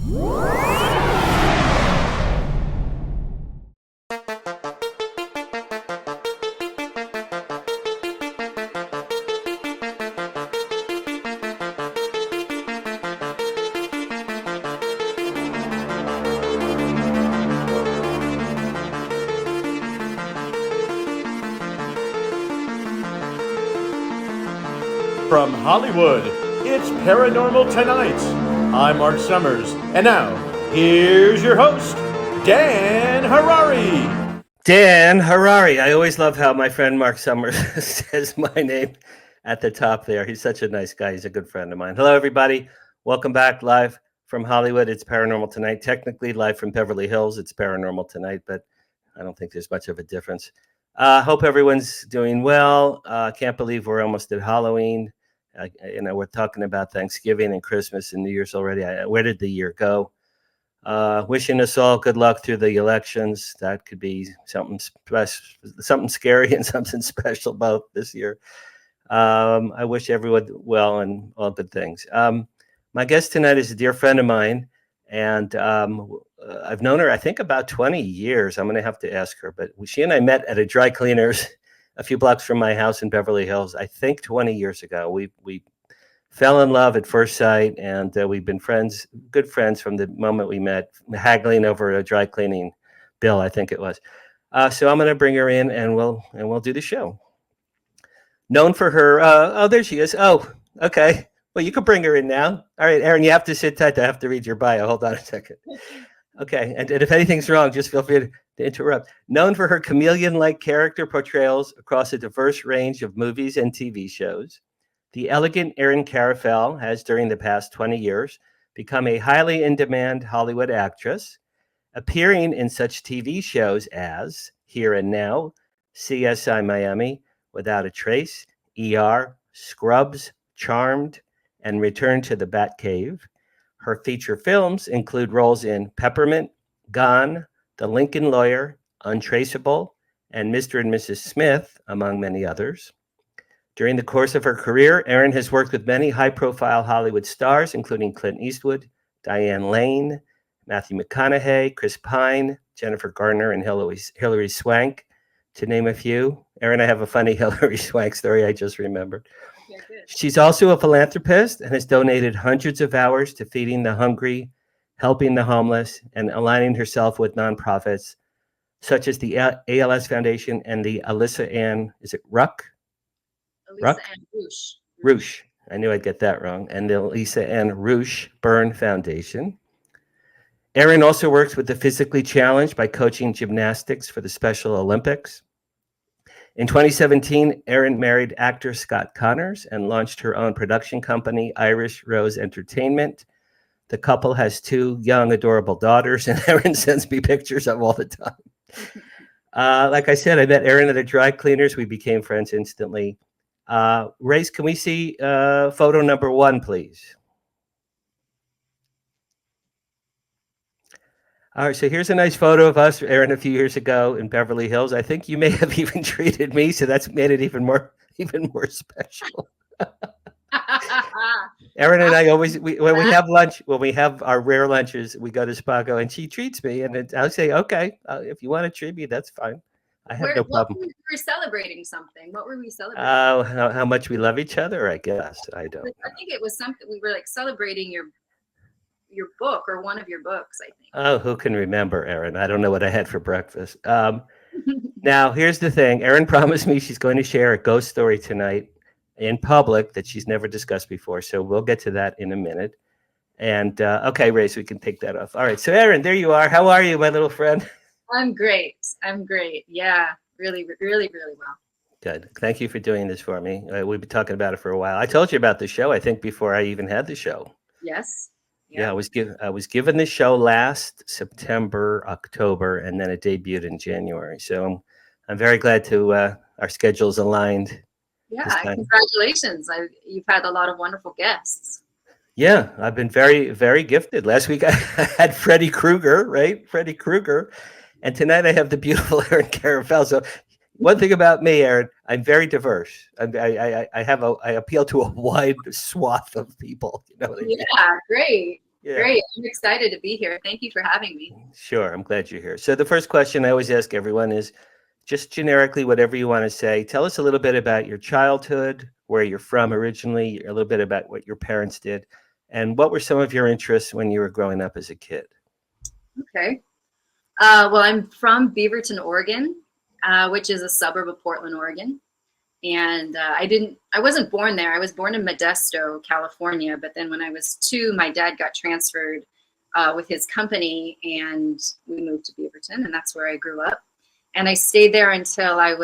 From Hollywood, it's Paranormal Tonight. I'm Mark Summers, and now, here's your host, Dan Harary. Dan Harary. I always love how my friend Mark Summers says my name at the top there. He's such a nice guy. He's a good friend of mine. Hello, everybody. Welcome back live from Hollywood. It's Paranormal Tonight. Technically, live from Beverly Hills. It's Paranormal Tonight, but I don't think there's much of a difference. Hope everyone's doing well. Can't believe we're almost at Halloween. We're talking about Thanksgiving and Christmas and New Year's already. Where did the year go? Wishing us all good luck through the elections. That could be something scary and something special both this year. I wish everyone well and all good things. My guest tonight is a dear friend of mine, and I've known her, I think, about 20 years. I'm going to have to ask her, but she and I met at a dry cleaners a few blocks from my house in Beverly Hills, I think 20 years ago. We fell in love at first sight, and we've been friends, good friends from the moment we met, haggling over a dry cleaning bill, I think it was. So I'm going to bring her in, and we'll do the show. Known for her, oh, there she is. Oh, okay. Well, you can bring her in now. All right, Erin, you have to sit tight. I have to read your bio. Hold on a second. Okay, and if anything's wrong, just feel free to interrupt. Known for her chameleon-like character portrayals across a diverse range of movies and TV shows, the elegant Erin Carufel has, during the past 20 years, become a highly in-demand Hollywood actress, appearing in such TV shows as Here and Now, CSI Miami, Without a Trace, ER, Scrubs, Charmed, and Return to the Batcave. Her feature films include roles in Peppermint, Gone, The Lincoln Lawyer, Untraceable, and Mr. and Mrs. Smith, among many others. During the course of her career, Erin has worked with many high-profile Hollywood stars, including Clint Eastwood, Diane Lane, Matthew McConaughey, Chris Pine, Jennifer Garner, and Hilary Swank, to name a few. Erin, I have a funny Hilary Swank story I just remembered. She's also a philanthropist and has donated hundreds of hours to feeding the hungry, helping the homeless, and aligning herself with nonprofits such as the ALS Foundation and the Alyssa Ann, is it Ruck? Alyssa Ann Roush. Roush. I knew I'd get that wrong. And the Alyssa Ann Roush Burn Foundation. Erin also works with the physically challenged by coaching gymnastics for the Special Olympics. In 2017, Erin married actor Scott Connors and launched her own production company, Irish Rose Entertainment. The couple has two young, adorable daughters, and Erin sends me pictures of all the time. Like I said, I met Erin at a dry cleaners. We became friends instantly. Race, can we see photo number 1, please? All right, so here's a nice photo of us, Erin, a few years ago in Beverly Hills. I think you may have even treated me, so that's made it even more special. Erin and I always, when we have lunch, when we have our rare lunches, we go to Spago, and she treats me, and I'll say, okay, if you want to treat me, that's fine. I have no problem. We were celebrating something. What were we celebrating? Oh, how much we love each other, I guess. I don't know. I think it was something we were like celebrating your book or one of your books, I think. Oh, who can remember, Erin? I don't know what I had for breakfast. Now, here's the thing. Erin promised me she's going to share a ghost story tonight in public that she's never discussed before. So we'll get to that in a minute. And okay, Ray, so we can take that off. All right. So, Erin, there you are. How are you, my little friend? I'm great. Yeah, really, really, really well. Good. Thank you for doing this for me. We've been talking about it for a while. I told you about the show, I think, before I even had the show. Yes. Yeah, I was given the show last September, October, and then it debuted in January. So I'm very glad to our schedules aligned. Yeah, congratulations! You've had a lot of wonderful guests. Yeah, I've been very, very gifted. Last week I had Freddy Krueger, right? Freddy Krueger, and tonight I have the beautiful Erin Carufel. So one thing about me, Erin, I'm very diverse. I appeal to a wide swath of people. You know what I mean? Yeah, great. Yeah. Great. I'm excited to be here. Thank you for having me. Sure. I'm glad you're here. So the first question I always ask everyone is just generically, whatever you want to say. Tell us a little bit about your childhood, where you're from originally, a little bit about what your parents did, and what were some of your interests when you were growing up as a kid? Okay. Well, I'm from Beaverton, Oregon, which is a suburb of Portland, Oregon. And I wasn't born there. I was born in Modesto, California. But then when I was 2, my dad got transferred with his company, and we moved to Beaverton, and that's where I grew up. And I stayed there until I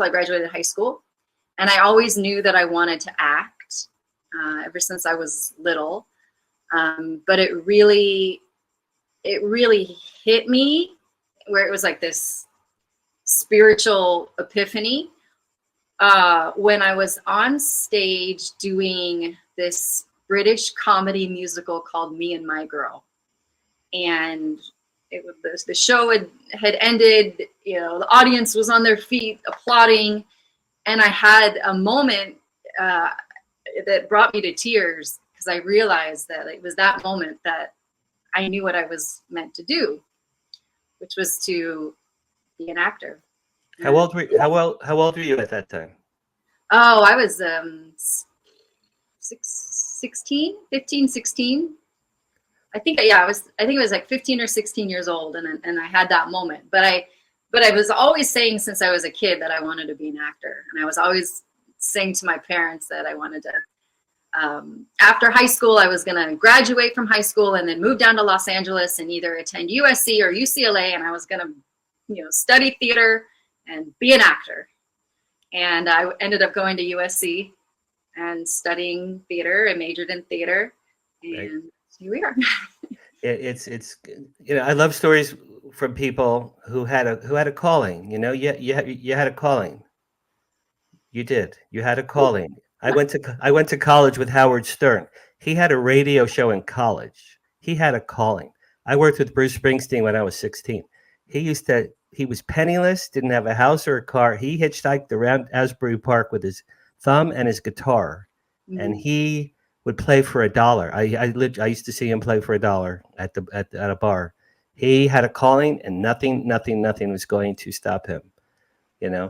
graduated high school. And I always knew that I wanted to act ever since I was little. But it really hit me where it was like this spiritual epiphany when I was on stage doing this British comedy musical called Me and My Girl. And the show had ended, the audience was on their feet applauding. And I had a moment that brought me to tears because I realized that it was that moment that I knew what I was meant to do, which was to be an actor. How old were you at that time? Oh, I was 16, 15, 16. I think it was like 15 or 16 years old, and I had that moment. But I was always saying since I was a kid that I wanted to be an actor, and I was always saying to my parents that I wanted to. After high school, I was going to graduate from high school and then move down to Los Angeles and either attend USC or UCLA, and I was going to, study theater and be an actor. And I ended up going to USC and studying theater. I majored in theater, and Right. Here we are. It's I love stories from people who had a calling. You had a calling. You did. You had a calling. I went to college with Howard Stern. He had a radio show in college. He had a calling. I worked with Bruce Springsteen when I was 16. He was penniless, didn't have a house or a car. He hitchhiked around Asbury Park with his thumb and his guitar, and he would play for $1. I used to see him play for $1 at a bar. He had a calling, and nothing was going to stop him.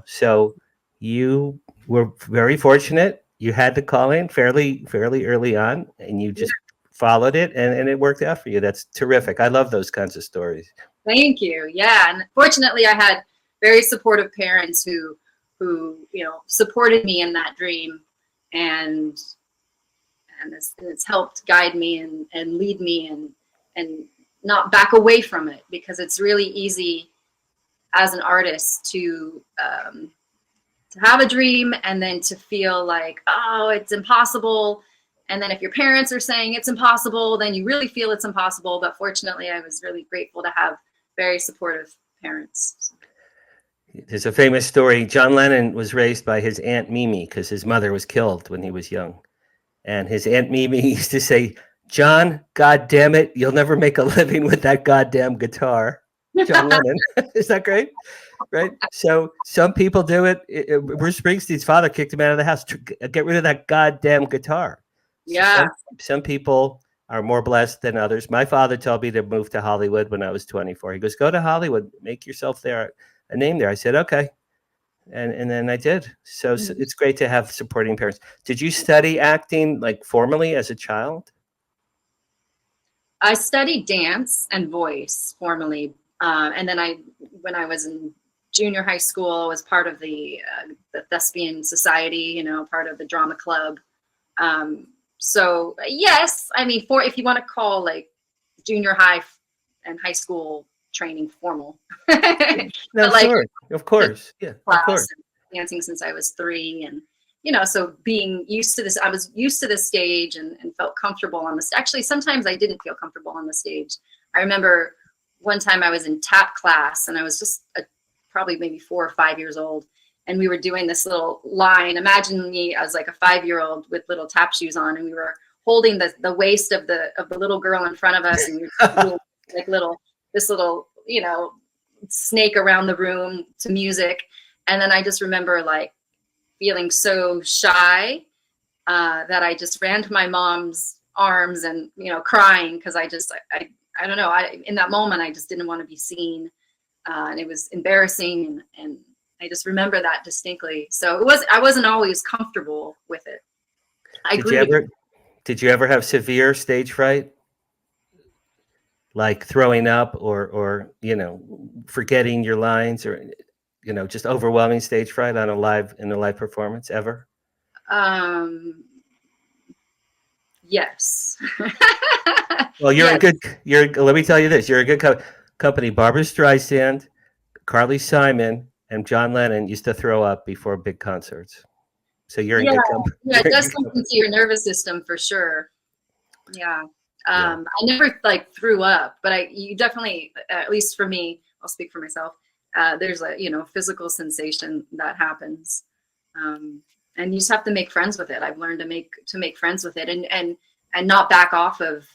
So you were very fortunate. You had the calling fairly early on, and you just followed it, and it worked out for you. That's terrific. I love those kinds of stories. Thank you. Yeah, and fortunately, I had very supportive parents who supported me in that dream, and it's helped guide me and lead me and not back away from it, because it's really easy as an artist to have a dream and then to feel like, oh, it's impossible. And then if your parents are saying it's impossible, then you really feel it's impossible. But fortunately, I was really grateful to have very supportive parents. There's a famous story. John Lennon was raised by his Aunt Mimi because his mother was killed when he was young. And his Aunt Mimi used to say, "John, God damn it, you'll never make a living with that goddamn guitar." John Lennon. Is that great? Right? So some people do it. Bruce Springsteen's father kicked him out of the house. Get rid of that goddamn guitar. Yeah. Some people are more blessed than others. My father told me to move to Hollywood when I was 24. He goes, "Go to Hollywood, make yourself there a name there." I said, "Okay." And then I did. So it's great to have supporting parents. Did you study acting like formally as a child? I studied dance and voice formally. And then when I was in junior high school, I was part of the thespian society, part of the drama club. So yes, I mean, if you want to call like junior high and high school training formal. No, sure. Of course. Yeah, of course. Dancing since I was 3, and so being used to this, I was used to the stage and felt comfortable on the stage. Actually, sometimes I didn't feel comfortable on the stage. I remember one time I was in tap class, and I was just probably maybe 4 or 5 years old, and we were doing this little line. Imagine me as like a 5-year-old with little tap shoes on, and we were holding the waist of the little girl in front of us, and we were doing like this little snake around the room to music. And then I just remember like feeling so shy that I just ran to my mom's arms and, crying because I don't know. In that moment, I just didn't want to be seen. And it was embarrassing. And I just remember that distinctly. So I wasn't always comfortable with it. Did you ever have severe stage fright? Like throwing up or forgetting your lines or, just overwhelming stage fright in a live performance ever? Yes. Well, let me tell you this. You're a good company. Barbara Streisand, Carly Simon, and John Lennon used to throw up before big concerts. So you're in good company. Yeah, it does something to your nervous system for sure. Yeah. I never threw up, but you definitely, at least for me, I'll speak for myself. There's a, physical sensation that happens. And you just have to make friends with it. I've learned to make friends with it and not back off of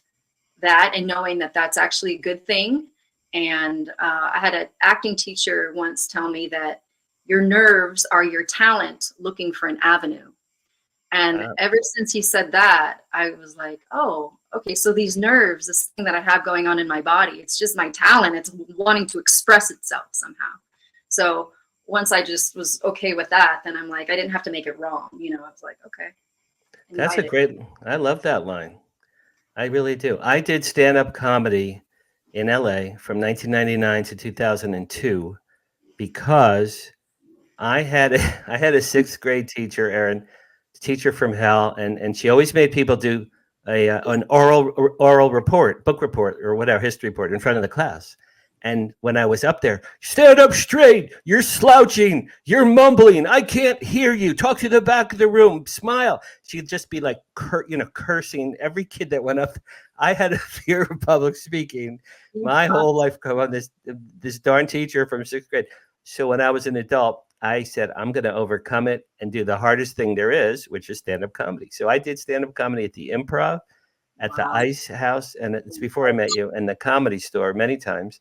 that, and knowing that that's actually a good thing. And I had an acting teacher once tell me that your nerves are your talent looking for an avenue. And ever since he said that, I was like, oh, okay. So these nerves, this thing that I have going on in my body, it's just my talent. It's wanting to express itself somehow. So once I just was okay with that, then I'm like, I didn't have to make it wrong. I was like, okay. That's I love that line. I really do. I did stand-up comedy in LA from 1999 to 2002 because I had a sixth grade teacher, Erin, teacher from hell, and she always made people do an oral report, book report, or whatever, history report in front of the class. And when I was up there, stand up straight, you're slouching, you're mumbling, I can't hear you, talk to the back of the room, smile. She'd just be like, cursing every kid that went up. I had a fear of public speaking my whole life. Come on, this darn teacher from sixth grade. So when I was an adult, I said, I'm going to overcome it and do the hardest thing there is, which is stand-up comedy. So I did stand-up comedy at the Improv, at the Ice House, and it's before I met you, and the Comedy Store many times.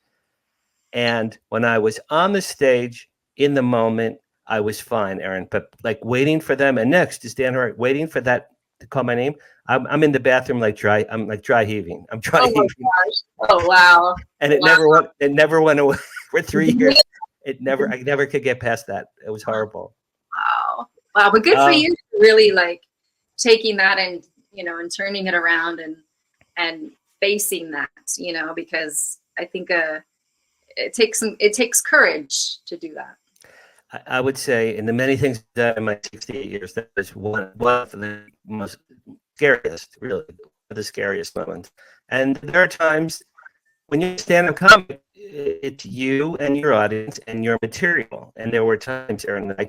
And when I was on the stage in the moment, I was fine, Erin. But waiting for them, and next is Dan Harary, waiting for that to call my name. I'm in the bathroom I'm dry heaving. I'm dry heaving. Oh wow! And it never went away for 3 years. I never could get past that. It was horrible. Wow. But good for you, really taking that and and turning it around and facing that, because I think it takes courage to do that. I would say in the many things that in my 68 years, that is one of the most scariest, really, the scariest moments. And there are times when you stand up comic, it's you and your audience and your material. And there were times, Erin, I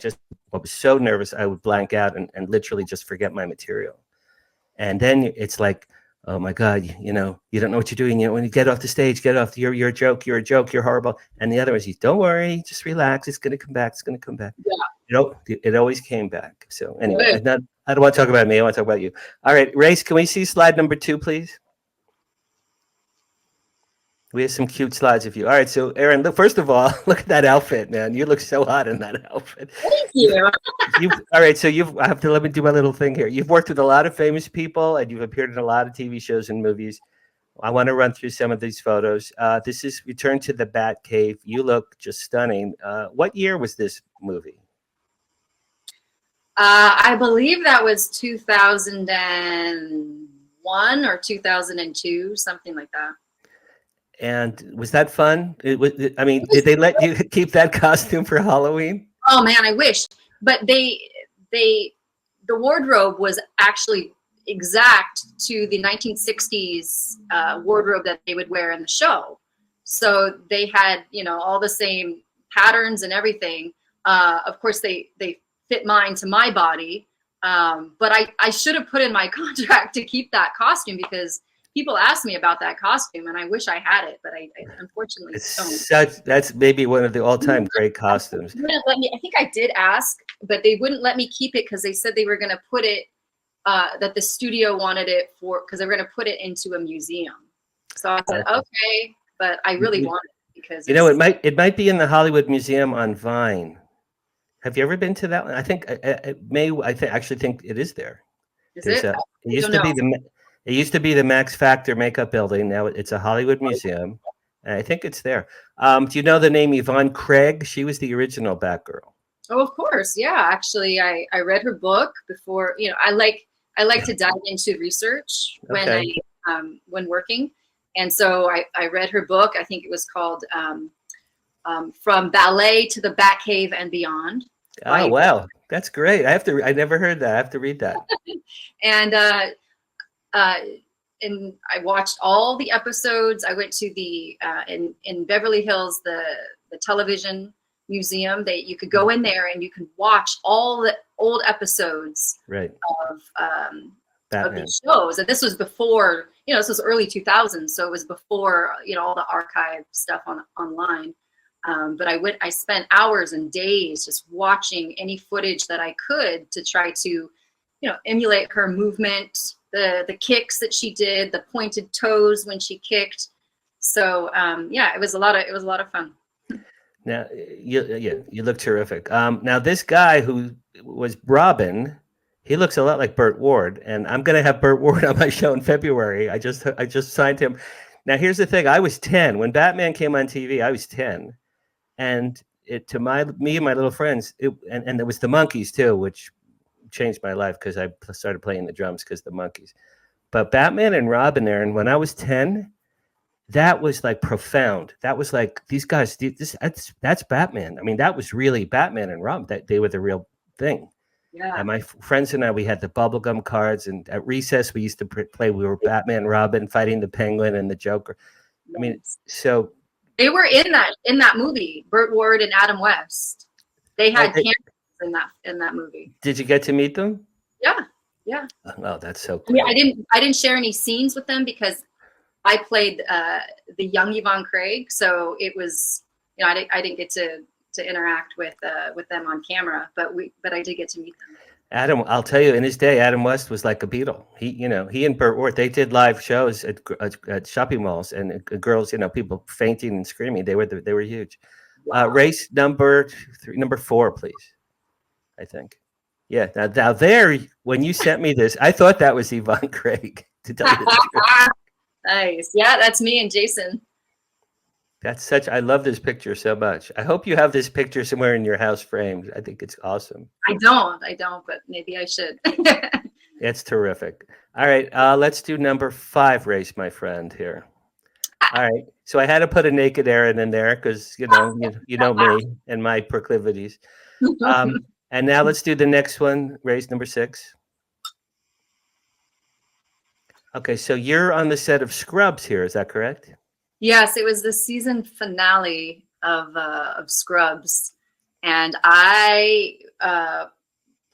was so nervous I would blank out and literally just forget my material. And then it's like, oh my God, you don't know what you're doing. When you get off the stage, you're a joke, you're horrible. And the other is, don't worry, just relax. It's going to come back. Yeah. It always came back. So anyway, I don't want to talk about me. I want to talk about you. All right, Race, can we see slide number 2, please? We have some cute slides of you. All right, so Erin, first of all, look at that outfit, man. You look so hot in that outfit. Thank you. All right, so I have to let me do my little thing here. You've worked with a lot of famous people, and you've appeared in a lot of TV shows and movies. I want to run through some of these photos. This is Return to the Batcave. You look just stunning. What year was this movie? I believe that was 2001 or 2002, something like that. And was that fun? Did they let you keep that costume for Halloween? Oh man, I wish. But the wardrobe was actually exact to the 1960s wardrobe that they would wear in the show. So they had, all the same patterns and everything. Of course, they fit mine to my body. But I should have put in my contract to keep that costume because people ask me about that costume, and I wish I had it, but I unfortunately don't. That's maybe one of the all-time great costumes. I think I did ask, but they wouldn't let me keep it because they said they were going to put it, that the studio wanted it because they were going to put it into a museum. So I said, okay, but I really want it because it might be in the Hollywood Museum on Vine. Have you ever been to that one? I think actually think it is there. Is it? It used to be It used to be the Max Factor makeup building. Now it's a Hollywood museum. And I think it's there. Do you know the name Yvonne Craig? She was the original Batgirl. Oh, of course. Yeah. Actually, I read her book before, I like to dive into research when working. And so I read her book. I think it was called From Ballet to the Batcave and Beyond. Oh, wow. That's great. I never heard that. I have to read that. And I watched all the episodes. I went to the in Beverly Hills, the television museum. That you could go in there and you could watch all the old episodes of the shows. And this was before, this was early 2000s, so it was before all the archive stuff online. But I spent hours and days just watching any footage that I could to try to emulate her movement, the kicks that she did, the pointed toes when she kicked. So it was a lot of fun. Now you look terrific. Now this guy who was Robin, he looks a lot like Burt Ward, and I'm going to have Burt Ward on my show in February. I just signed him. Now here's the thing: I was 10 when Batman came on TV. I was 10, and me and my little friends, and there was the Monkees too, which changed my life because I started playing the drums because the Monkees. But Batman and Robin, Erin, when I was 10, that was like profound. That was like, these guys, that's Batman. I mean, that was really Batman and Robin. That they were the real thing. Yeah. And my friends and I, we had the bubblegum cards, and at recess we used to play. We were Batman and Robin fighting the Penguin and the Joker. I mean, so they were in that movie. Burt Ward and Adam West. They had cameras in that movie. Did you get to meet them? Yeah. Oh, that's so cool. I didn't share any scenes with them because I played the young Yvonne Craig, so it was I didn't get to interact with them on camera, but I did get to meet them. Adam, I'll tell you, in his day, Adam West was like a Beatle. He and Burt Ward, they did live shows at shopping malls, and girls, people fainting and screaming. They were huge. Wow. Race number 4, please. I think. Yeah. Now there, when you sent me this, I thought that was Yvonne Craig. To tell you the truth. Nice. Yeah, that's me and Jason. I love this picture so much. I hope you have this picture somewhere in your house framed. I think it's awesome. I don't, but maybe I should. It's terrific. All right, let's do number 5 race, my friend, here. All right, so I had to put a naked Erin in there because, you know me and my proclivities. And now let's do the next one, race number 6. Okay, so you're on the set of Scrubs here, is that correct? Yes, it was the season finale of Scrubs, and I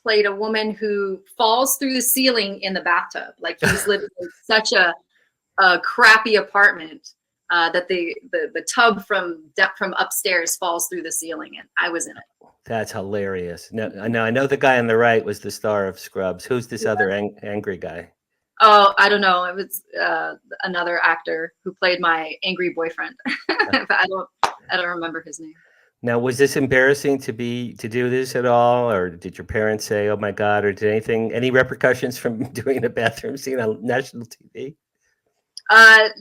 played a woman who falls through the ceiling in the bathtub. Like, he's living in such a crappy apartment that the tub from upstairs falls through the ceiling, and I was in it. That's hilarious. No, I know the guy on the right was the star of Scrubs. Who's this other angry guy? Oh, I don't know. It was another actor who played my angry boyfriend. But I don't remember his name. Now, was this embarrassing to do this at all, or did your parents say, "Oh my God," or did any repercussions from doing a bathroom scene on national TV?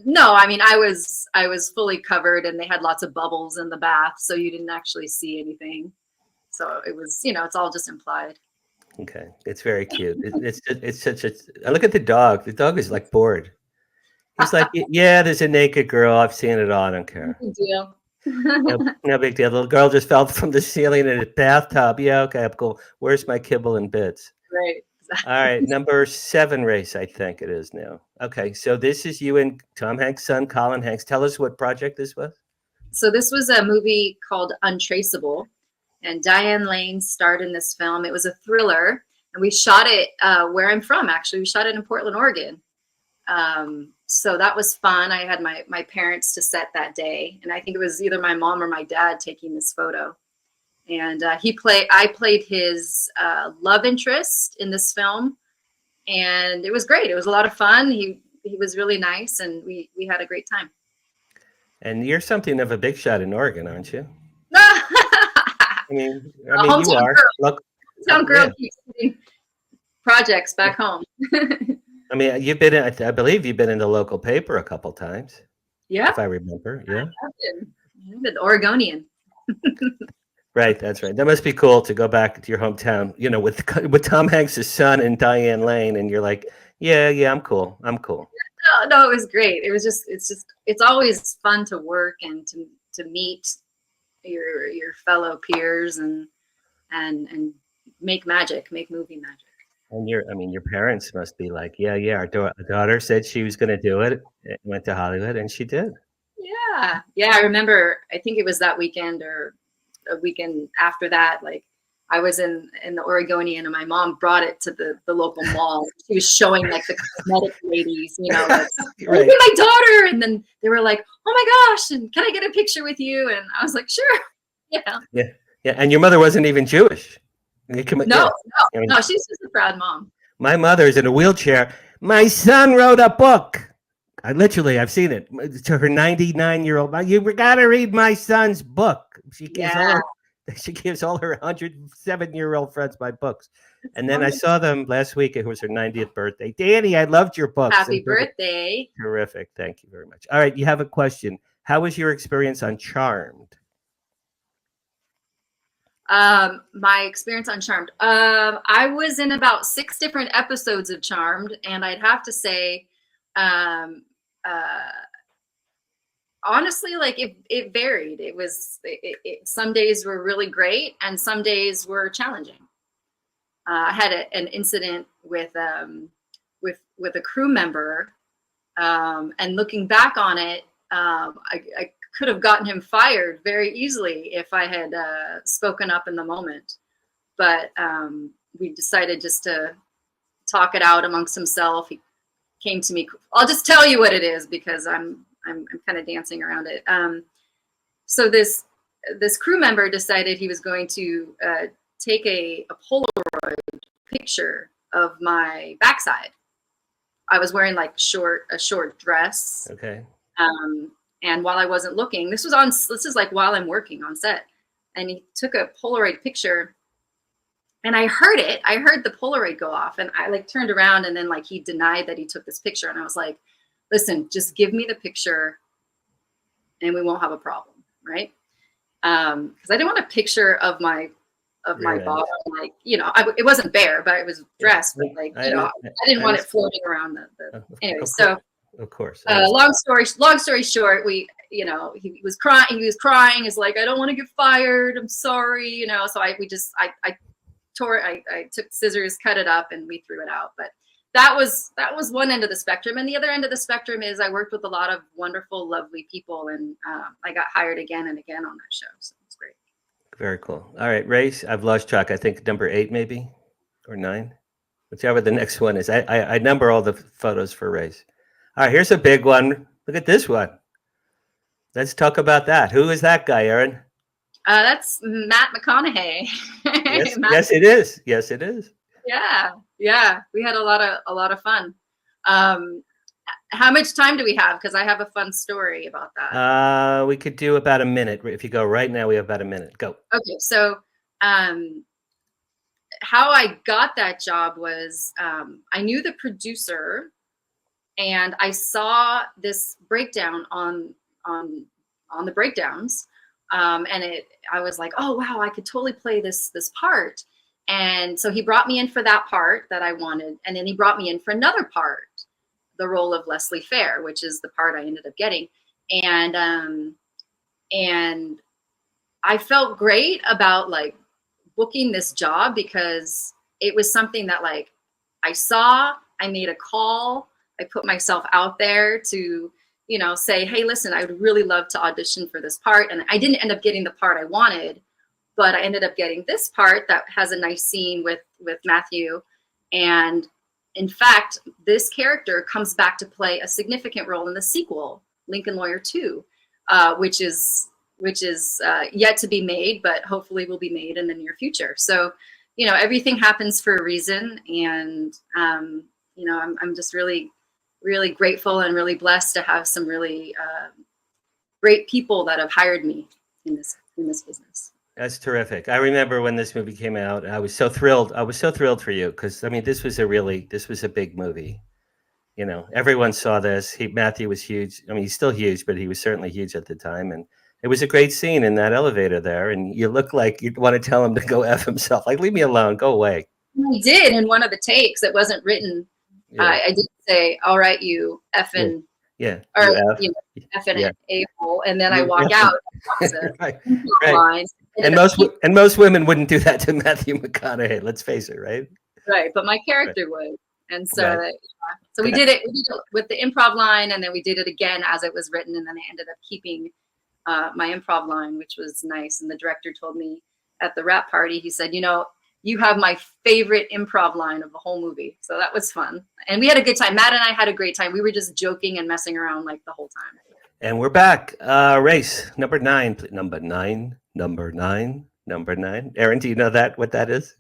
No, I mean, I was fully covered, and they had lots of bubbles in the bath, so you didn't actually see anything. So it was, it's all just implied. Okay, it's very cute. It's such a. Look at the dog. The dog is like bored. He's like, yeah, there's a naked girl. I've seen it all. I don't care. No big deal. No big deal. The little girl just fell from the ceiling in a bathtub. Yeah, okay, I'm cool. Where's my kibble and bits? Right. Exactly. All right, number 7 race, I think it is now. Okay, so this is you and Tom Hanks' son, Colin Hanks. Tell us what project this was. So this was a movie called Untraceable. And Diane Lane starred in this film. It was a thriller, and we shot it where I'm from, actually. We shot it in Portland, Oregon. So that was fun. I had my parents to set that day, and I think it was either my mom or my dad taking this photo. And I played his love interest in this film, and it was great. It was a lot of fun. He was really nice, and we had a great time. And you're something of a big shot in Oregon, aren't you? I mean, you are. Look, hometown girl keeps getting projects back home. I mean, you've been, I believe you've been in the local paper a couple times, Yeah, if I remember. Yeah. I've been Oregonian. Right, that's right. That must be cool to go back to your hometown, with Tom Hanks' son and Diane Lane, and you're like, yeah, I'm cool. I'm cool. No, it was great. It's always fun to work and to meet your fellow peers and make movie magic. And your parents must be like, yeah, our daughter said she was going to do it, went to Hollywood, and she did. Yeah. I remember. I think it was that weekend or a weekend after that. Like I was in the Oregonian, and my mom brought it to the local mall. She was showing like the cosmetic ladies, like, Right. Look at my daughter, and then they were like, "Oh my gosh!" and can I get a picture with you? And I was like, "Sure." Yeah. And your mother wasn't even Jewish. No, she's just a proud mom. My mother's in a wheelchair. My son wrote a book. I've seen it to her 99-year-old. You gotta read my son's book. She gives all her 107-year-old friends my books. And then I saw them last week. It was her 90th birthday. Danny, I loved your books. Happy birthday. Terrific. Thank you very much. All right. You have a question. How was your experience on Charmed? My experience on Charmed. I was in about 6 different episodes of Charmed, and I'd have to say, honestly, like it varied. It was some days were really great, and some days were challenging. I had an incident with a crew member, and looking back on it, I could have gotten him fired very easily if I had spoken up in the moment. But we decided just to talk it out amongst himself. He came to me. I'll just tell you what it is because I'm kind of dancing around it. So this crew member decided he was going to take a Polaroid picture of my backside. I was wearing like a short dress. Okay. And while I wasn't looking, this is like while I'm working on set, and he took a Polaroid picture, and I heard the Polaroid go off, and I like turned around, and then like he denied that he took this picture, and I was like, listen, just give me the picture and we won't have a problem. Right. Cause I didn't want a picture of my bottom, like, it wasn't bare, but it was dressed, but like, I didn't want it floating around anyway. So of course. Long story short, he was crying. He's like, I don't want to get fired. I'm sorry. So I took scissors, cut it up, and we threw it out. But that was one end of the spectrum. And the other end of the spectrum is I worked with a lot of wonderful, lovely people. And I got hired again and again on that show. So it's great. Very cool. All right, Race, I've lost track. I think number 8 maybe, or 9, whichever the next one is. I number all the photos for Race. All right, here's a big one. Look at this one. Let's talk about that. Who is that guy, Erin? That's Matt McConaughey. Yes, it is. Yes, it is. Yeah. We had a lot of fun. How much time do we have? Because I have a fun story about that. We could do about a minute. If you go right now, we have about a minute. Go. Okay, so how I got that job was I knew the producer, and I saw this breakdown on the breakdowns, and I was like, oh wow, I could totally play this part. And so he brought me in for that part that I wanted, and then he brought me in for another part, the role of Leslie Fair, which is the part I ended up getting. And I felt great about like booking this job because it was something that like I saw, I made a call, I put myself out there to, say, hey, listen, I would really love to audition for this part. And I didn't end up getting the part I wanted, but I ended up getting this part that has a nice scene with Matthew. And in fact, this character comes back to play a significant role in the sequel, Lincoln Lawyer 2, which is yet to be made, but hopefully will be made in the near future. So, everything happens for a reason. And, I'm just really, really grateful and really blessed to have some really great people that have hired me in this business. That's terrific. I remember when this movie came out, I was so thrilled. I was so thrilled for you because, this was a big movie. you know, everyone saw this. Matthew was huge. I mean, he's still huge, but he was certainly huge at the time. And it was a great scene in that elevator there. And you look like you'd want to tell him to go F himself. Like, leave me alone. Go away. I did in one of the takes. It wasn't written. Yeah. I did say, all right, you effing, yeah. or F. you know, effing Yeah. a-hole. And then I walk out. Right. Line. And most women wouldn't do that to Matthew McConaughey. Let's face it, right? Right, but my character would. And so, Right. so we did it with the improv line, and then we did it again as it was written, and then I ended up keeping my improv line, which was nice. And the director told me at the wrap party, he said, you know, you have my favorite improv line of the whole movie. So that was fun. And we had a good time. Matt and I had a great time. We were just joking and messing around like the whole time. And we're back. Race number 9. Number 9. Erin, do you know what that is?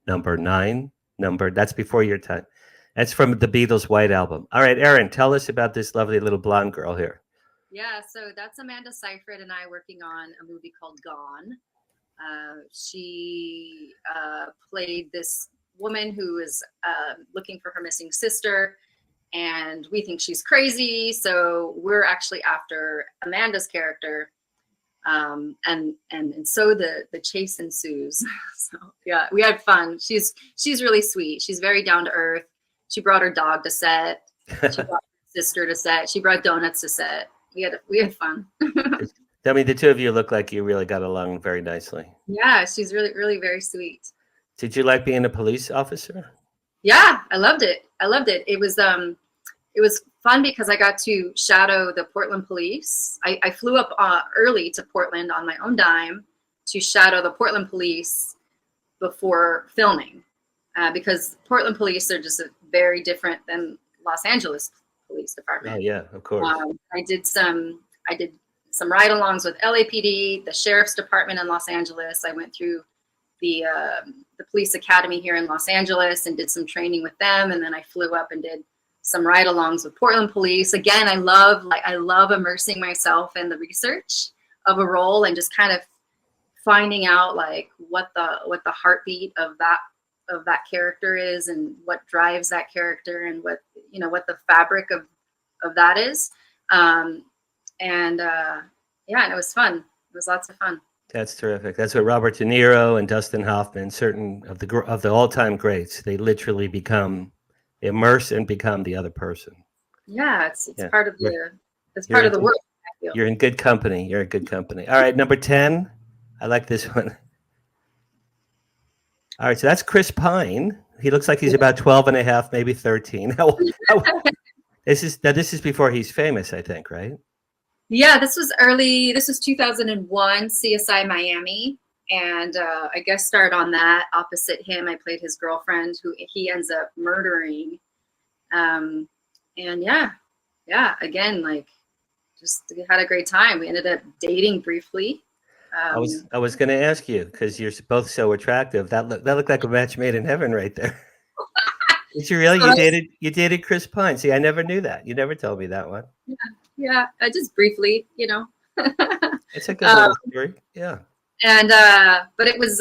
Number 9. That's before your time. That's from the Beatles' White Album. All right, Erin, tell us about this lovely little blonde girl here. Yeah, so that's Amanda Seyfried and I working on a movie called Gone. She played this woman who is looking for her missing sister, and we think she's crazy. So we're actually after Amanda's character, and so the chase ensues. So yeah, we had fun. She's really sweet. She's very down to earth. She brought her dog to set. She brought her sister to set. She brought donuts to set. We had fun. I mean, the two of you look like you really got along very nicely. Yeah, she's really, really very sweet. Did you like being a police officer? Yeah, I loved it. It was fun because I got to shadow the Portland police. I flew up early to Portland on my own dime to shadow the Portland police before filming, because Portland police are just very different than Los Angeles Police Department. Oh yeah, of course. I did some ride-alongs with LAPD, the Sheriff's Department in Los Angeles. I went through the police academy here in Los Angeles and did some training with them, and then I flew up and did some ride-alongs with Portland Police. Again, I love immersing myself in the research of a role and just kind of finding out like what the heartbeat of that character is and what drives that character and what the fabric of that is. And it was fun. It was lots of fun. That's terrific. That's what Robert De Niro and Dustin Hoffman, certain of the all-time greats, they literally become immersed and become the other person. Yeah, it's part of the work. I feel. You're in good company. You're in good company. All right, number 10. I like this one. All right, so that's Chris Pine. He looks like he's about 12 and a half, maybe 13. This is before he's famous, I think, right? Yeah, this was early. This was 2001, CSI Miami. And I guest starred on that. Opposite him, I played his girlfriend, who he ends up murdering. And again, like, just had a great time. We ended up dating briefly. I was going to ask you, because you're both so attractive. That looked like a match made in heaven right there. Did you really? You dated Chris Pine? See, I never knew that. You never told me that one. Yeah, just briefly, It's a good little story. Yeah. And but it was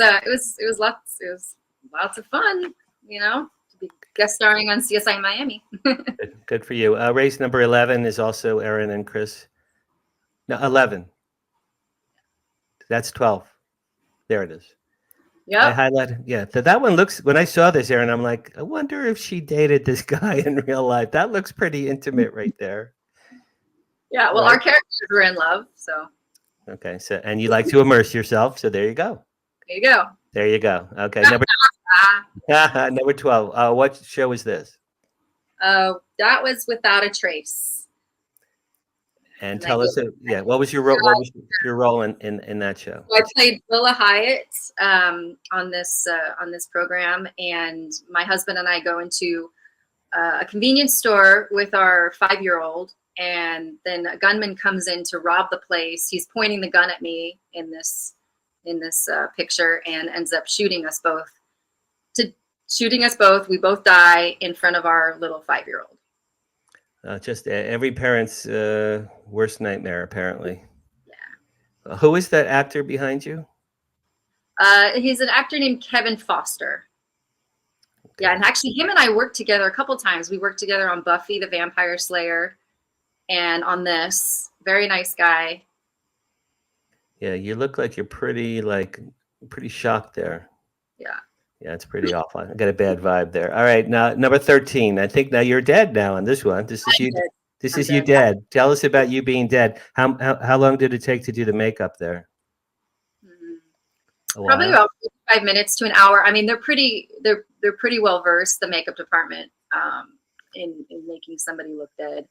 lots of fun, to be guest starring on CSI Miami. Good for you. Race number 11 is also Erin and Chris. No, 11. That's 12. There it is. Yeah. I highlighted. Yeah. So that one looks, when I saw this, Erin, I'm like, I wonder if she dated this guy in real life. That looks pretty intimate right there. Yeah. Well, right? Our characters were in love. So. Okay. So, and you like to immerse yourself. So there you go. There you go. Okay. Number 12. What show is this? That was Without a Trace. And tell us, what was your role? What was your role in that show? I played Willa Hyatt on this program, and my husband and I go into a convenience store with our 5-year-old, and then a gunman comes in to rob the place. He's pointing the gun at me in this picture, and ends up shooting us both. We both die in front of our little 5-year-old. Just every parent's worst nightmare, apparently. Yeah. Who is that actor behind you? He's an actor named Kevin Foster. Yeah, and actually him and I worked together a couple times. We worked together on Buffy the Vampire Slayer and on this. Very nice guy. Yeah, you look like you're pretty shocked there. Yeah. Yeah, it's pretty awful. I got a bad vibe there. All right, now number 13. I think now you're dead now on this one. This is you. This is you dead. Tell us about you being dead. How long did it take to do the makeup there? Probably about 45 minutes to an hour. I mean, they're pretty well versed, the makeup department, in making somebody look dead.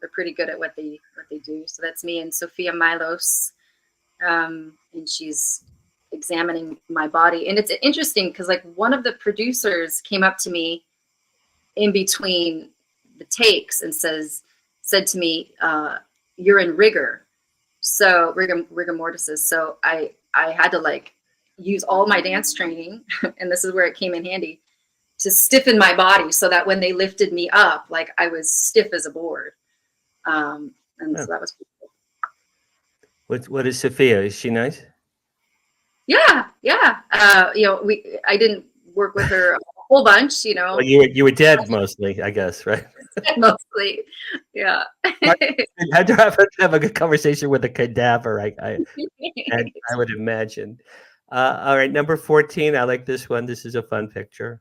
They're pretty good at what they do. So that's me and Sophia Milos, and she's examining my body. And it's interesting because like one of the producers came up to me in between the takes and said to me, "You're in rigor mortis." So I had to like use all my dance training, and this is where it came in handy, to stiffen my body so that when they lifted me up, like I was stiff as a board. So that was pretty cool. What is Sophia? Is she nice? Yeah. I didn't work with her a whole bunch, Well, you were dead mostly, I guess, right? Mostly, yeah. Had to have a good conversation with a cadaver. I would imagine. All right, number 14. I like this one. This is a fun picture.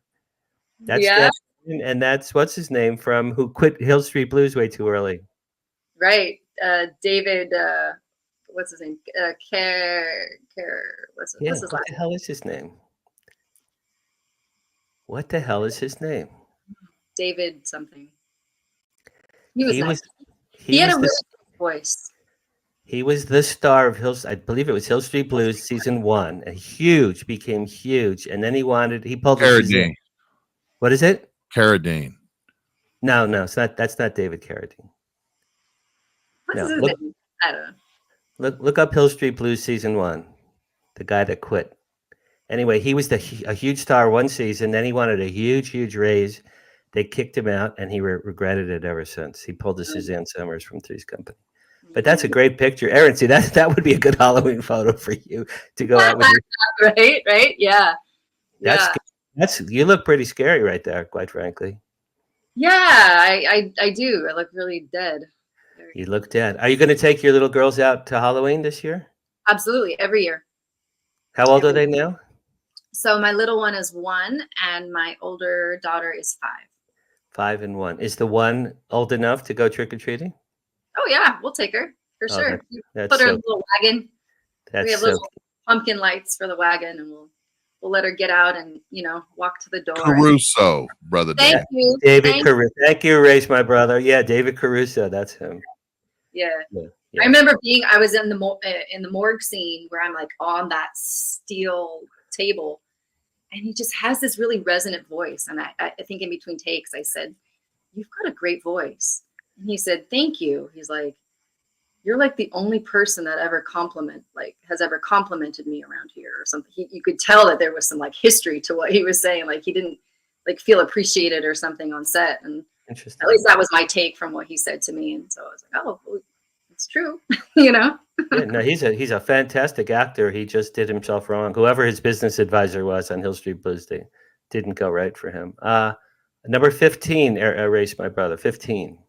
And that's what's his name from who quit Hill Street Blues way too early. Right, David. What's his name? What's his last? What the hell is his name? What the hell is his name? David something. He had a really good voice. He was the star of I believe it was Hill Street Blues season 1. Became huge, and then he pulled Carradine. What is it? Carradine. No, it's not. That's not David Carradine. What's his name? I don't know. Look up Hill Street Blues season 1. The guy that quit. Anyway, he was a huge star one season. Then he wanted a huge raise. They kicked him out, and he regretted it ever since. He pulled the Suzanne Summers from Three's Company. But that's a great picture, Erin. See, that would be a good Halloween photo for you to go out with. Right, yeah. You look pretty scary right there, quite frankly. Yeah, I do. I look really dead. You look dead. Are you going to take your little girls out to Halloween this year? Absolutely, every year. How old are they now? So my little one is 1, and my older daughter is 5. 5 and 1. Is the one old enough to go trick or treating? Oh yeah, we'll take her for sure. That's Put her in a little wagon. We have little pumpkin lights for the wagon, and we'll let her get out and walk to the door. Caruso, brother. Thank you, David Caruso. Thank you, Race, my brother. Yeah, David Caruso. That's him. Yeah. I remember I was in the morgue scene where I'm like on that steel table, and he just has this really resonant voice. And I think in between takes, I said, "You've got a great voice." And he said, "Thank you." He's like, "You're like the only person that has ever complimented me around here," or something. You could tell that there was some like history to what he was saying. Like he didn't like feel appreciated or something on set. And interesting. At least that was my take from what he said to me. And so I was like, "Oh, well, it's true," Yeah, no, he's a fantastic actor. He just did himself wrong. Whoever his business advisor was on Hill Street Blues, they didn't go right for him. Number 15, Race, my brother. 15.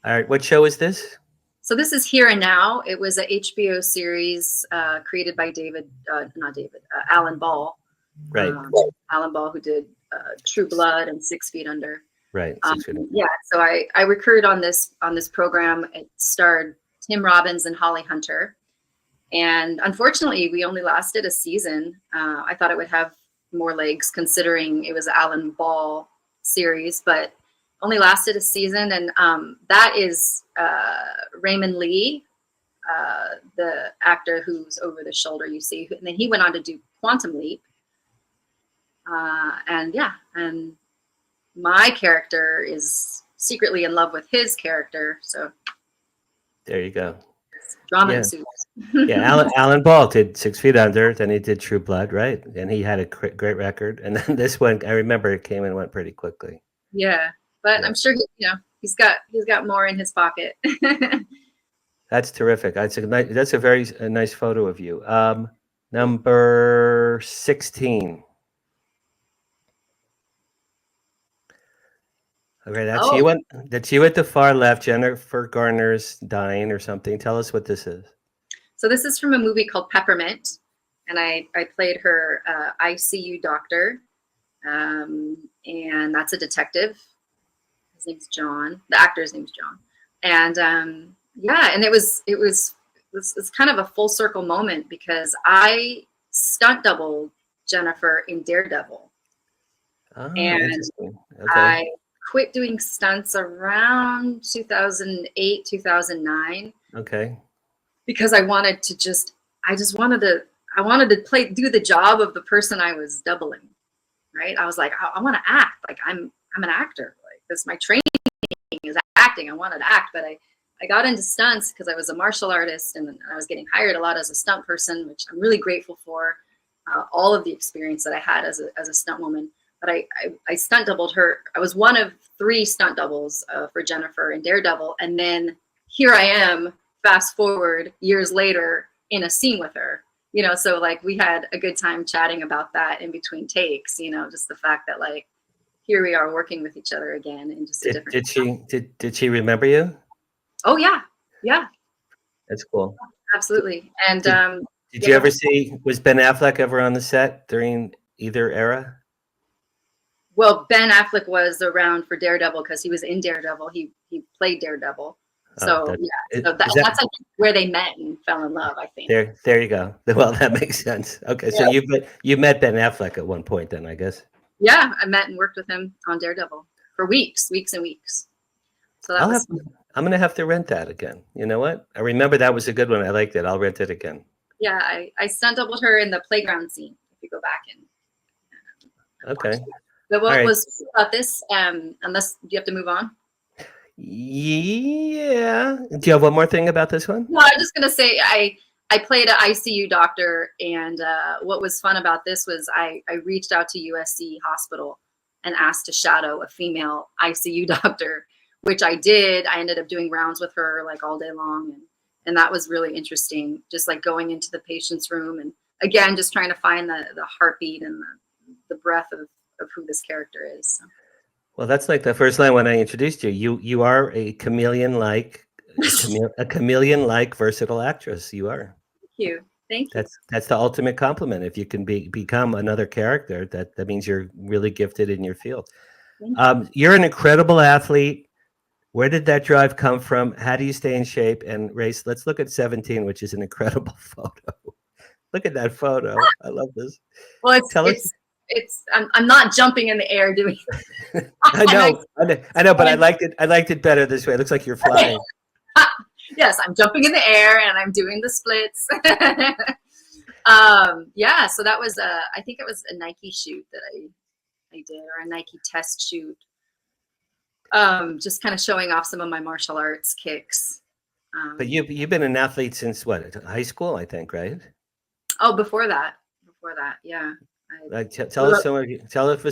All right, what show is this? So this is Here and Now. It was a HBO series created by Alan Ball. Right. Alan Ball, who did True Blood and 6 Feet Under. Right. Yeah. So I recruited on this program. It starred Tim Robbins and Holly Hunter, and unfortunately, we only lasted a season. I thought it would have more legs, considering it was an Alan Ball series, but only lasted a season. And that is Raymond Lee, the actor who's over the shoulder, you see, and then he went on to do Quantum Leap. And my character is secretly in love with his character. So there you go. Drama ensues. Yeah, Alan Ball did 6 Feet Under, then he did True Blood, right? And he had a great record. And then this one, I remember it came and went pretty quickly. Yeah, but I'm sure he's got more in his pocket. That's terrific. That's a very nice photo of you. Number 16. Okay, that's Oh, you. That's you at the far left. Jennifer Garner's dying or something. Tell us what this is. so this is from a movie called Peppermint, and I played her ICU doctor, and that's a detective. His name's John. The actor's name's John, and yeah, and it's kind of a full circle moment because I stunt doubled Jennifer in Daredevil, Oh, and interesting. Okay. I quit doing stunts around 2008, 2009 Okay. because I wanted to I wanted to do the job of the person I was doubling, right? I was like, I want to act like I'm an actor. Like this, my training is acting. I wanted to act, but I got into stunts because I was a martial artist and I was getting hired a lot as a stunt person, which I'm really grateful for. All of the experience that I had as a stunt woman. But I stunt doubled her. I was one of 3 stunt doubles for Jennifer in Daredevil. And then here I am, fast forward years later in a scene with her, so like we had a good time chatting about that in between takes, just the fact that like, here we are working with each other again in just a different. Did she remember you? Oh yeah. Yeah, That's cool. absolutely. And, Did you ever see, was Ben Affleck ever on the set during either era? well, Ben Affleck was around for Daredevil because he was in Daredevil. He played Daredevil. So that's I think where they met and fell in love, I think. There you go. Well, that makes sense. Okay, so you met Ben Affleck at one point, then I guess. Yeah, I met and worked with him on Daredevil for weeks and weeks. So that was. I'm gonna have to rent that again. You know what? I remember that was a good one. I liked it. I'll rent it again. Yeah, I stunt doubled her in the playground scene. If you go back and Okay. But what was about this? Unless you have to move on. Yeah. Do you have one more thing about this one? No, I'm just gonna say I played an ICU doctor, and what was fun about this was I reached out to USC Hospital and asked to shadow a female ICU doctor, which I did. I ended up doing rounds with her like all day long, and that was really interesting. Just like going into the patient's room and again, just trying to find the heartbeat and the breath of who this character is. So. Well, that's like the first line when I introduced you. You are a chameleon-like versatile actress. You are. Thank you. That's the ultimate compliment. If you can become another character, that means you're really gifted in your field. You're an incredible athlete. Where did that drive come from? How do you stay in shape and race? Let's look at 17, which is an incredible photo. Look at that photo. I love this. Well, I'm not jumping in the air doing. I know, but I liked it better this way. It looks like you're flying. Yes, I'm jumping in the air and I'm doing the splits. Yeah, so that was I think it was a Nike shoot that I did, or a Nike test shoot. Just kind of showing off some of my martial arts kicks. But you've been an athlete since what? High school, I think, right? Oh, before that, yeah. Tell us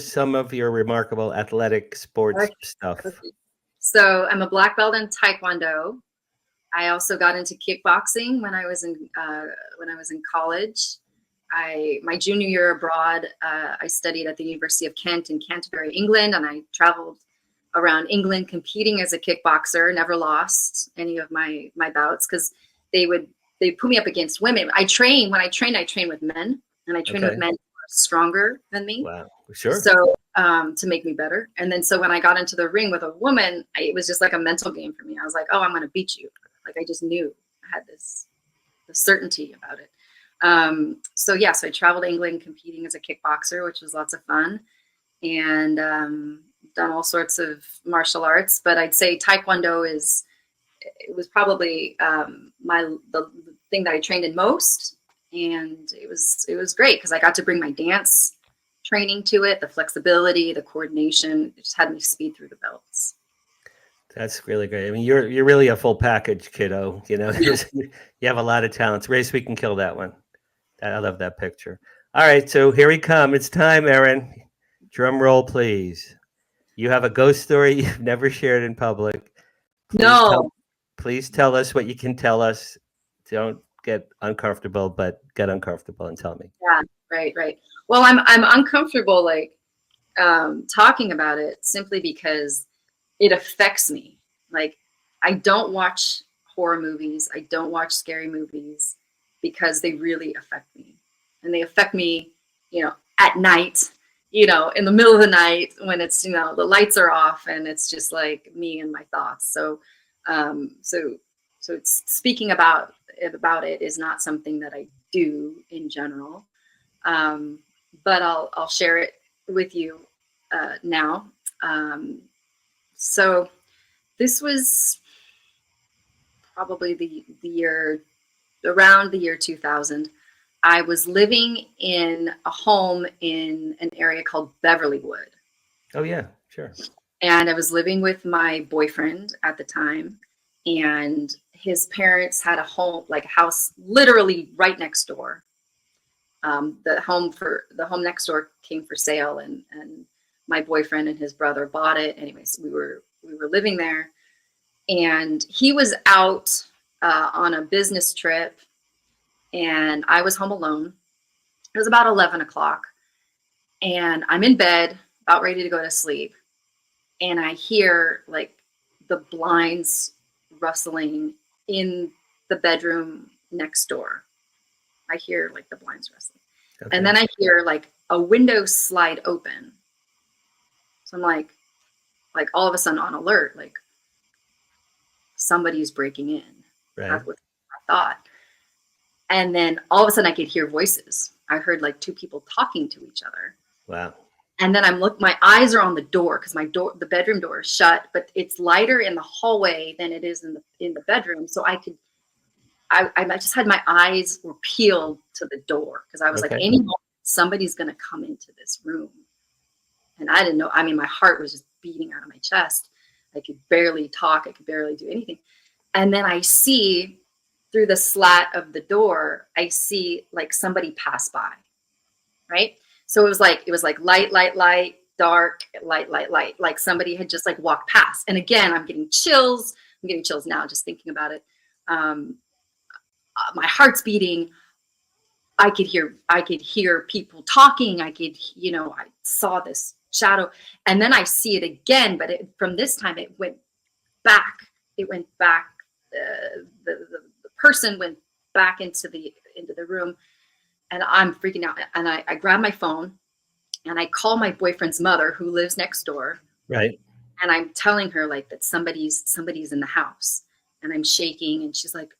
some of your remarkable athletic sports stuff. So I'm a black belt in Taekwondo. I also got into kickboxing when I was in college. My junior year abroad, I studied at the University of Kent in Canterbury, England, and I traveled around England competing as a kickboxer. Never lost any of my bouts because they put me up against women. I trained with men, and I trained with men who are stronger than me. Wow, sure. So to make me better, and then so when I got into the ring with a woman, it was just like a mental game for me. I was like, oh, I'm going to beat you. Like I just knew I had the certainty about it. So I traveled to England competing as a kickboxer, which was lots of fun, and done all sorts of martial arts. But I'd say Taekwondo was probably the thing that I trained in most, and it was great because I got to bring my dance training to it, the flexibility, the coordination. It just had me speed through the belts. That's really great. I mean, you're really a full package, kiddo. You know, you have a lot of talents. Race, we can kill that one. I love that picture. All right, so here we come. It's time, Erin. Drum roll, please. You have a ghost story you've never shared in public. Please tell us what you can tell us. Don't get uncomfortable, but get uncomfortable and tell me. Yeah, right. Well, I'm uncomfortable talking about it simply because it affects me. Like, I don't watch horror movies. I don't watch scary movies because they really affect me. And they affect me, at night, in the middle of the night when it's, the lights are off and it's just like me and my thoughts. So it's, speaking about it is not something that I do in general. But I'll share it with you now. So this was probably the year, around the year 2000. I was living in a home in an area called Beverlywood. Oh yeah, sure. And I was living with my boyfriend at the time, and his parents had a home, like a house, literally right next door. The home next door came for sale, and my boyfriend and his brother bought it. Anyways, we were living there, and he was out on a business trip, and I was home alone. It was about 11 o'clock, and I'm in bed, about ready to go to sleep, and I hear like the blinds rustling in the bedroom next door. I hear like the blinds rustling. Okay. And then I hear like a window slide open. So I'm like all of a sudden on alert, like somebody's breaking in. Right. That's what I thought. And then all of a sudden I could hear voices. I heard like two people talking to each other. Wow. And then my eyes are on the door because the bedroom door is shut, but it's lighter in the hallway than it is in the bedroom. So I just had my eyes were peeled to the door because I was like, any moment somebody's going to come into this room. And I didn't know. I mean, my heart was just beating out of my chest. I could barely talk. I could barely do anything. And then I see through the slat of the door, I see like somebody pass by. Right. So it was like light, dark, light. Like somebody had just like walked past. And again, I'm getting chills. I'm getting chills now just thinking about it. My heart's beating. I could hear people talking. I saw this shadow, and then I see it again. But from this time, it went back. The person went back into the room, and I'm freaking out. And I grab my phone, and I call my boyfriend's mother, who lives next door. Right. And I'm telling her like that somebody's in the house, and I'm shaking, and she's like,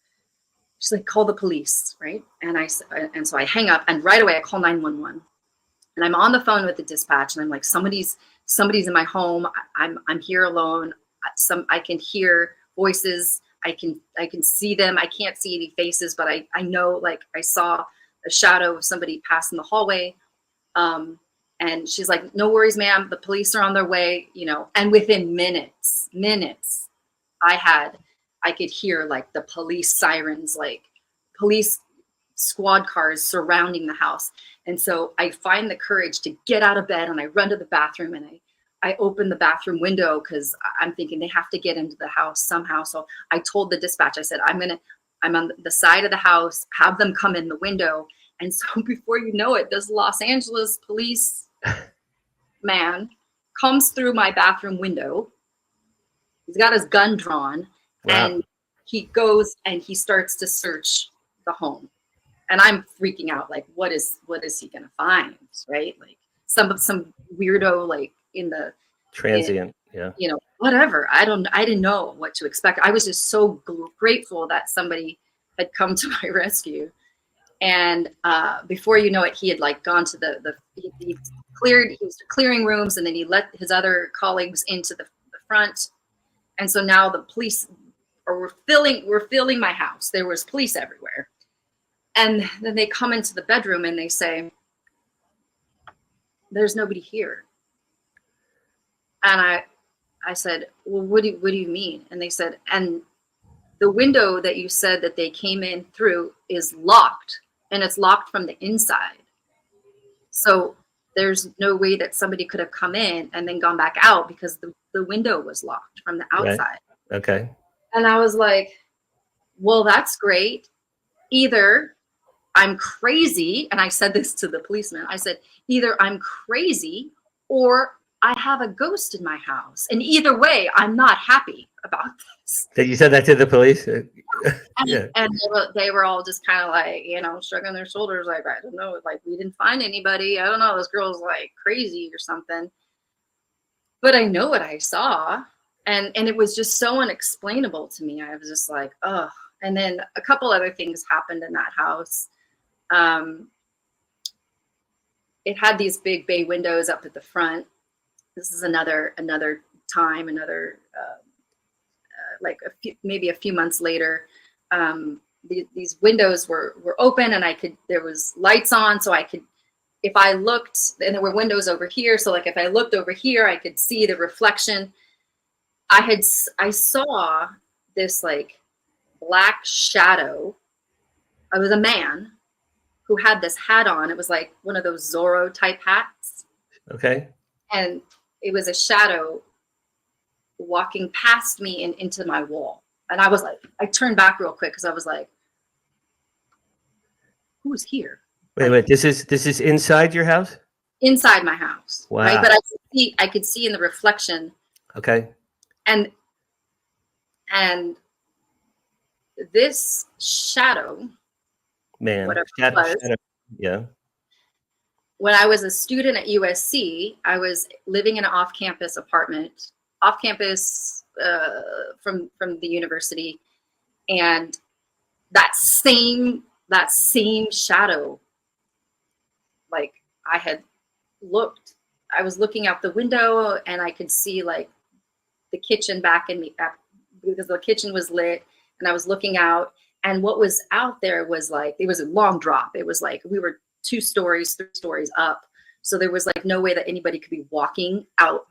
call the police, right? And so I hang up, and right away I call 911, and I'm on the phone with the dispatch, and I'm like, somebody's in my home. I'm here alone. I can hear voices. I can see them. I can't see any faces, but I know, like, I saw a shadow of somebody pass in the hallway. And she's like, no worries, ma'am. The police are on their way, and within minutes, I could hear like the police sirens, like police squad cars surrounding the house. And so I find the courage to get out of bed, and I run to the bathroom, and I open the bathroom window because I'm thinking they have to get into the house somehow. So I told the dispatch, I said, I'm on the side of the house, have them come in the window. And so before you know it, this Los Angeles police man comes through my bathroom window. He's got his gun drawn. Wow. And he goes and he starts to search the home. And I'm freaking out, like, what is he gonna find? Right? Like some weirdo like in the transient, whatever. I didn't know what to expect. I was just so grateful that somebody had come to my rescue. And before you know it, he had like gone to he was clearing rooms, and then he let his other colleagues into the front. And so now the police were filling my house. There was police everywhere. And then they come into the bedroom and they say, there's nobody here. And I said, well, what do you mean? And they said, and the window that you said that they came in through is locked, and it's locked from the inside. So there's no way that somebody could have come in and then gone back out because the window was locked from the outside. Right. Okay. And I was like, well, that's great. Either I'm crazy, and I said this to the policeman. I said, either I'm crazy or I have a ghost in my house. And either way, I'm not happy about this. That you said that to the police? And they were all just kind of like, shrugging their shoulders. Like, I don't know. Like, we didn't find anybody. I don't know. This girl's like crazy or something. But I know what I saw. And it was just so unexplainable to me. I was just like, ugh. And then a couple other things happened in that house. It had these big bay windows up at the front. This is another time, like maybe a few months later. These windows were open, and there was lights on, so I could, if I looked, and there were windows over here, so like if I looked over here, I could see the reflection. I saw this like black shadow. I was a man who had this hat on. It was like one of those Zorro type hats. Okay. And it was a shadow walking past me and into my wall. And I was like, I turned back real quick because I was like, who's here? Wait, this is inside your house? Inside my house. Wow. Right? But I could see in the reflection. Okay. And this shadow, man, whatever shadow, it was, yeah. When I was a student at USC, I was living in an off-campus apartment, off-campus from the university, and that same shadow, like I was looking out the window, and I could see like the kitchen back in me because the kitchen was lit, and I was looking out, and what was out there was like, it was a long drop. It was like we were 2 stories, 3 stories up. So there was like no way that anybody could be walking out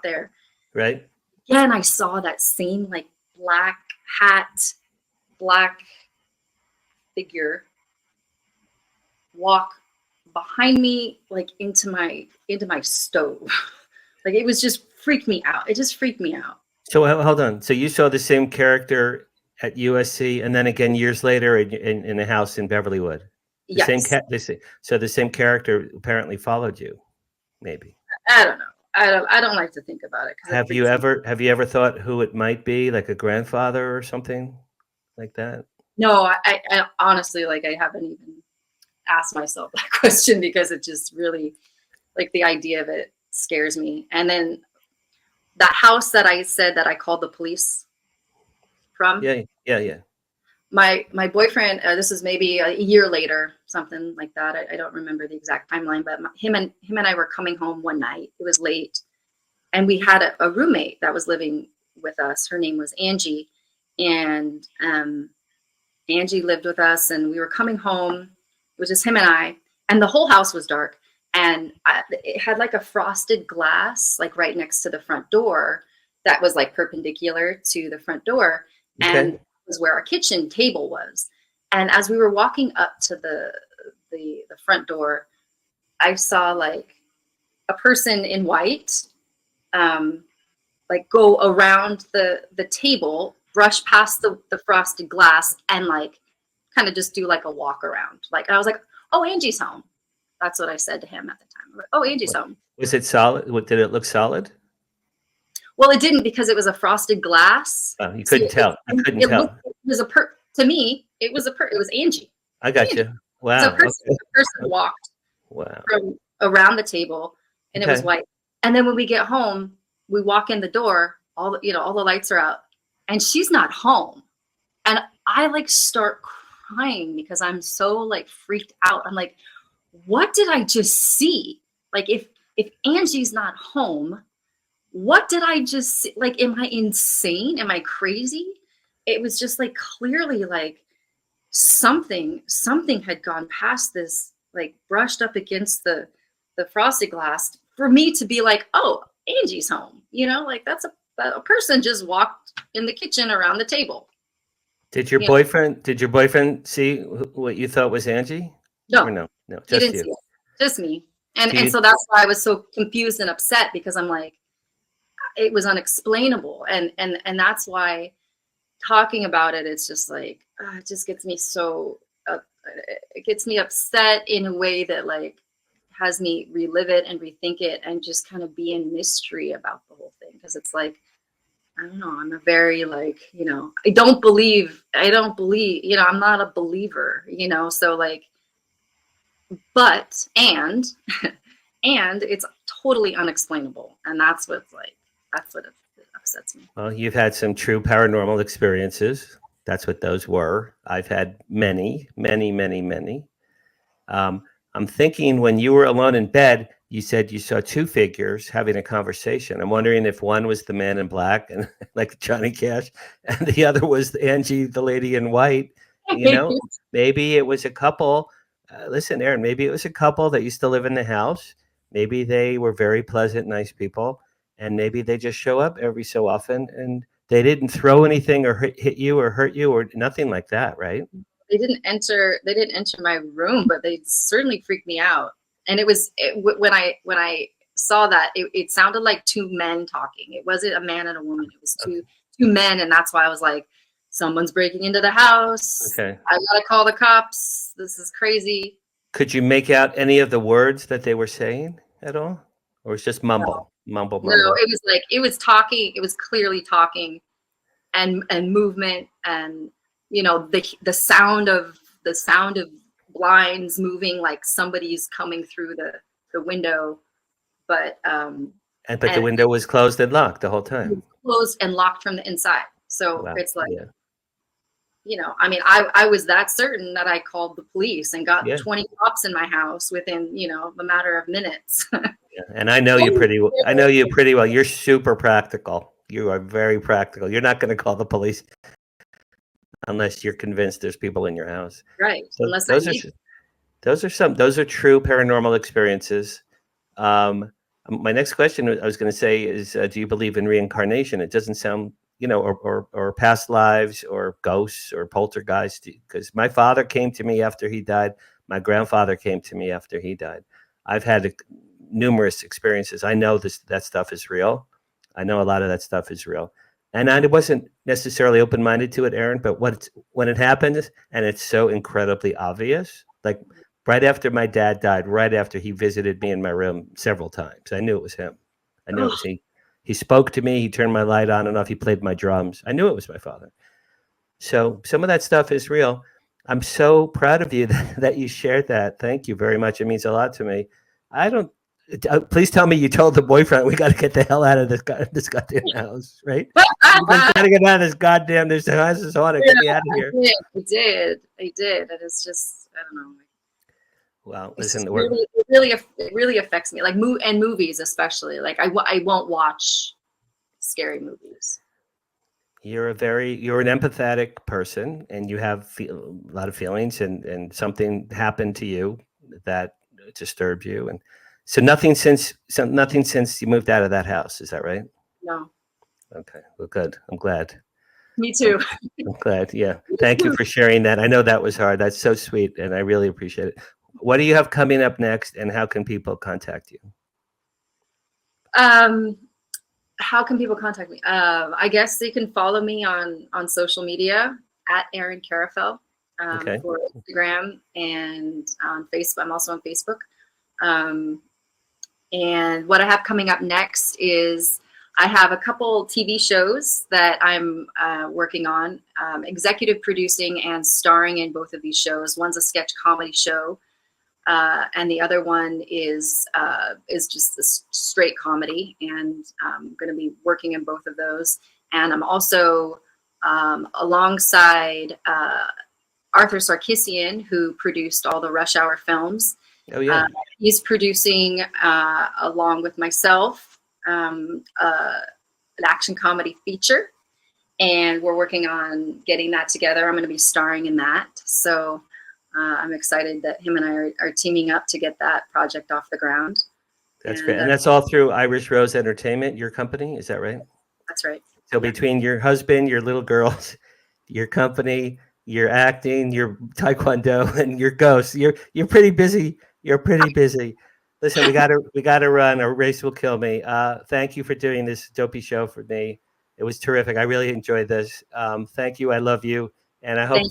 there. Right. Yeah, and I saw that same like black hat, black figure walk behind me, like into my stove. Like it was just freaked me out. It just freaked me out. So hold on. So you saw the same character at USC, and then again years later in a house in Beverlywood. Yes. So the same character apparently followed you, maybe. I don't know. I don't like to think about it. Have you ever thought who it might be, like a grandfather or something like that? No, I honestly, like, I haven't even asked myself that question because it just really, like, the idea of it scares me. And then that house that I said that I called the police from. Yeah. My boyfriend, this is maybe a year later, something like that. I don't remember the exact timeline, but him and I were coming home one night. It was late, and we had a roommate that was living with us. Her name was Angie, and Angie lived with us, and we were coming home. It was just him and I, and the whole house was dark, and it had like a frosted glass, like right next to the front door, that was like perpendicular to the front door, Okay. and was where our kitchen table was. And as we were walking up to the front door, I saw like a person in white, like go around the table, brush past the frosted glass, and like kind of just do like a walk around. Like I was like, "Oh, Angie's home." That's what I said to him at the time. Like, "Oh, Angie's home." Was it solid? Did it look solid? Well, it didn't, because it was a frosted glass. Oh, you couldn't tell. You couldn't tell. It was to me, it was Angie. I got Angie. you. Wow. So a person walked Wow. from around the table, and it was white. And then when we get home, we walk in the door, all the lights are out, and she's not home. And I like start crying because I'm so like freaked out. I'm like, what did I just see? Like if Angie's not home, what did I just see? Like, am I insane? Am I crazy? It was just like clearly like something had gone past this, like brushed up against the frosted glass for me to be like, oh, Angie's home. Like that's a person just walked in the kitchen around the table. Did your boyfriend see what you thought was Angie? No, or no, just you. See it. Just me. And so that's why I was so confused and upset, because I'm like, it was unexplainable. And that's why talking about it, it's just like, it just gets me so, it gets me upset in a way that like, has me relive it and rethink it and just kind of be in mystery about the whole thing. Because it's like, I don't know, I'm a very like, I don't believe, I'm not a believer, so like, but, and it's totally unexplainable. And that's what it upsets me. Well, you've had some true paranormal experiences. That's what those were. I've had many, many, many, many. I'm thinking when you were alone in bed, you said you saw two figures having a conversation. I'm wondering if one was the man in black and like Johnny Cash, and the other was Angie, the lady in white. Maybe it was a couple. Listen, Erin, maybe it was a couple that used to live in the house. Maybe they were very pleasant, nice people, and maybe they just show up every so often, and they didn't throw anything or hit you or hurt you or nothing like that, right? They didn't enter my room, but they certainly freaked me out. And when I saw that, it sounded like two men talking. It wasn't a man and a woman. It was two men. And that's why I was like, someone's breaking into the house. Okay. I gotta call the cops. This is crazy. Could you make out any of the words that they were saying at all? Or it's just mumble? No, it was talking. It was clearly talking and movement and, the sound of blinds moving, like somebody's coming through the window, but the window was closed and locked the whole time. Closed and locked from the inside. So Wow. It's like, I was that certain that I called the police and got 20 cops in my house within, a matter of minutes. Yeah. And I know you pretty well. I know you pretty well. You're super practical. You are very practical. You're not going to call the police unless you're convinced there's people in your house. Right. So unless those are true paranormal experiences. My next question I was going to say is, do you believe in reincarnation? It doesn't sound, or past lives or ghosts or poltergeists, because my father came to me after he died. My grandfather came to me after he died. I've had numerous experiences. I know that stuff is real. I know a lot of that stuff is real. And I wasn't necessarily open-minded to it, Erin, but when it happens and it's so incredibly obvious, like right after my dad died, right after he visited me in my room several times, I knew it was him. I knew it was he. He spoke to me. He turned my light on and off. He played my drums. I knew it was my father. So some of that stuff is real. I'm so proud of you that you shared that. Thank you very much. It means a lot to me. Please tell me you told the boyfriend we got to get the hell out of this goddamn house, right? We've been trying to get out of this goddamn. This house is haunted. Get me out of here. I did. And it's just, I don't know. Well, listen, it really affects me. Like and movies especially. Like I won't watch scary movies. You're an empathetic person, and you have a lot of feelings, and something happened to you that disturbed you, and so nothing since you moved out of that house. Is that right? No. Okay. Well, good. I'm glad. Me too. I'm glad. Yeah. Thank you for sharing that. I know that was hard. That's so sweet, and I really appreciate it. What do you have coming up next, and how can people contact you? How can people contact me? I guess they can follow me on social media at Erin Carufel for Instagram and on Facebook. I'm also on Facebook. And what I have coming up next is I have a couple TV shows that I'm working on, executive producing and starring in both of these shows. One's a sketch comedy show, and the other one is just a straight comedy. And I'm going to be working in both of those. And I'm also alongside Arthur Sarkisian, who produced all the Rush Hour films. Oh yeah, he's producing along with myself an action comedy feature, and we're working on getting that together. I'm going to be starring in that, so I'm excited that him and I are teaming up to get that project off the ground. That's great, and that's all through Irish Rose Entertainment, your company, is that right? That's right. So between your husband, your little girls, your company, your acting, your Taekwondo, and your ghosts, you're pretty busy. You're pretty busy. Listen, we gotta run. A race will kill me. Thank you for doing this dopey show for me. It was terrific. I really enjoyed this. Thank you. I love you. And I hope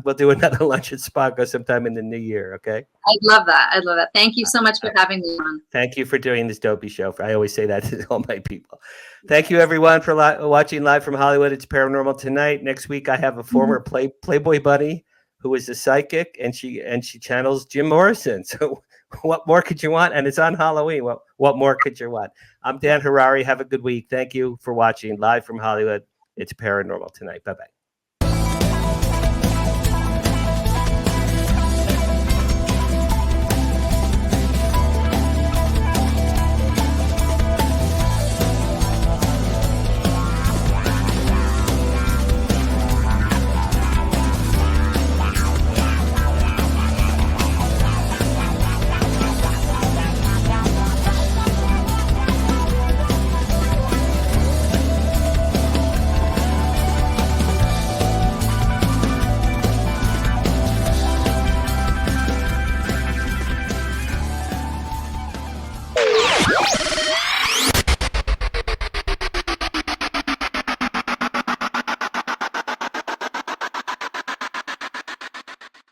we'll do another lunch at Spago sometime in the new year. Okay. I'd love that. I'd love that. Thank you so much for having me on. Thank you for doing this dopey show. I always say that to all my people. Thank you, everyone, for watching Live from Hollywood. It's Paranormal Tonight. Next week, I have a former Playboy bunny who is a psychic, and she channels Jim Morrison. So what more could you want? And it's on Halloween. What more could you want? I'm Dan Harary. Have a good week. Thank you for watching Live from Hollywood. It's Paranormal Tonight. Bye-bye.